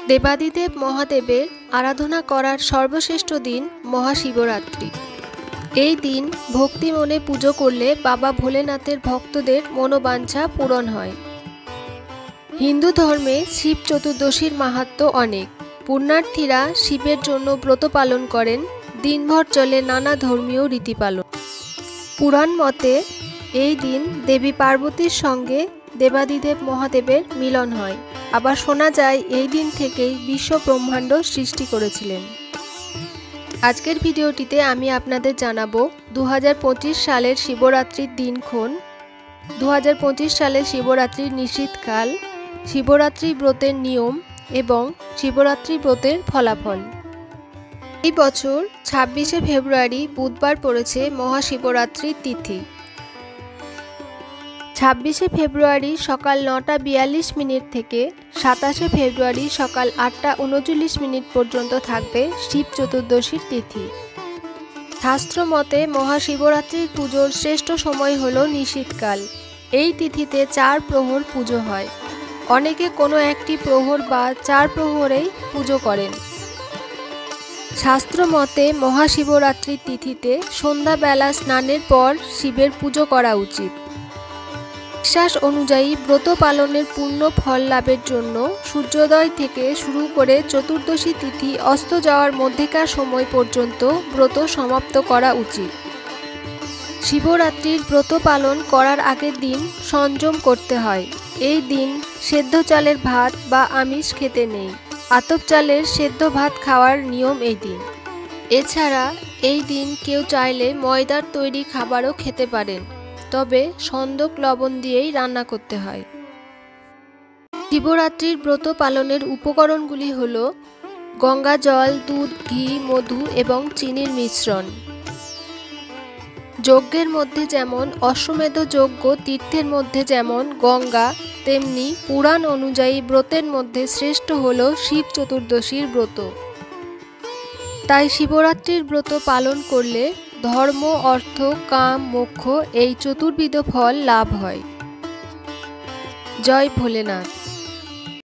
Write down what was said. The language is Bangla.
দেবাদিদেব মহাদেবের আরাধনা করার সর্বশ্রেষ্ঠ দিন মহাশিবরাত্রি। এই দিন ভক্তি মনে পুজো করলে বাবা ভোলেনাথের ভক্তদের মনোবাঞ্ছা পূরণ হয়। হিন্দু ধর্মে শিব চতুর্দশীর মাহাত্ম্য অনেক। পুণ্যার্থীরা শিবের জন্য ব্রত পালন করেন। দিনভর চলে নানা ধর্মীয় রীতি পালন। পুরাণ মতে এই দিন দেবী পার্বতীর সঙ্গে দেবাদিদেব মহাদেবের মিলন হয়। আবার শোনা যায় এই দিন থেকেই বিশ্ব ব্রহ্মাণ্ড সৃষ্টি করেছিলেন। আজকের ভিডিওটিতে আমি আপনাদের জানাবো 2025 সালের শিবরাত্রির দিনক্ষণ, 2025 সালের শিবরাত্রির নিশীথকাল, শিবরাত্রি ব্রতের নিয়ম এবং শিবরাত্রি ব্রতের ফলাফল। এই বছর 26শে ফেব্রুয়ারি বুধবার পড়েছে মহাশিবরাত্রির তিথি। 26শে ফেব্রুয়ারি সকাল 9:42 থেকে 27শে ফেব্রুয়ারি সকাল 8:39 পর্যন্ত থাকবে শিব চতুর্দশীর তিথি। শাস্ত্র মতে মহাশিবরাত্রির পুজোর শ্রেষ্ঠ সময় হল নিশীথকাল। এই তিথিতে 4 প্রহর পুজো হয়। অনেকে কোনো একটি প্রহর বা 4 প্রহরেই পুজো করেন। শাস্ত্র মতে মহাশিবরাত্রির তিথিতে সন্ধ্যাবেলা স্নানের পর শিবের পুজো করা উচিত। বিশ্বাস অনুযায়ী ব্রত পালনের পূর্ণ ফল লাভের জন্য সূর্যোদয় থেকে শুরু করে চতুর্দশী তিথি অস্ত যাওয়ার মধ্যেকার সময় পর্যন্ত ব্রত সমাপ্ত করা উচিত। শিবরাত্রির ব্রত পালন করার আগের দিন সংযম করতে হয়। এই দিন সেদ্ধ চালের ভাত বা আমিষ খেতে নেই। আতপ চালের সেদ্ধ ভাত খাওয়ার নিয়ম এই দিন। এছাড়া এই দিন কেউ চাইলে ময়দার তৈরি খাবারও খেতে পারেন, তবে সন্দক লবণ দিয়েই রান্না করতে হয়। শিবরাত্রির ব্রত পালনের উপকরণগুলি হল গঙ্গা জল, দুধ, ঘি, মধু এবং চিনির মিশ্রণ। যজ্ঞের মধ্যে যেমন অশ্বমেধ যজ্ঞ, তীর্থের মধ্যে যেমন গঙ্গা, তেমনি পুরাণ অনুযায়ী ব্রতের মধ্যে শ্রেষ্ঠ হল শিব চতুর্দশীর ব্রত। তাই শিবরাত্রির ব্রত পালন করলে ধর্ম, অর্থ, কাম, মোক্ষ এই চতুর্বিধ ফল লাভ হয়। জয় ভোলেনাথ।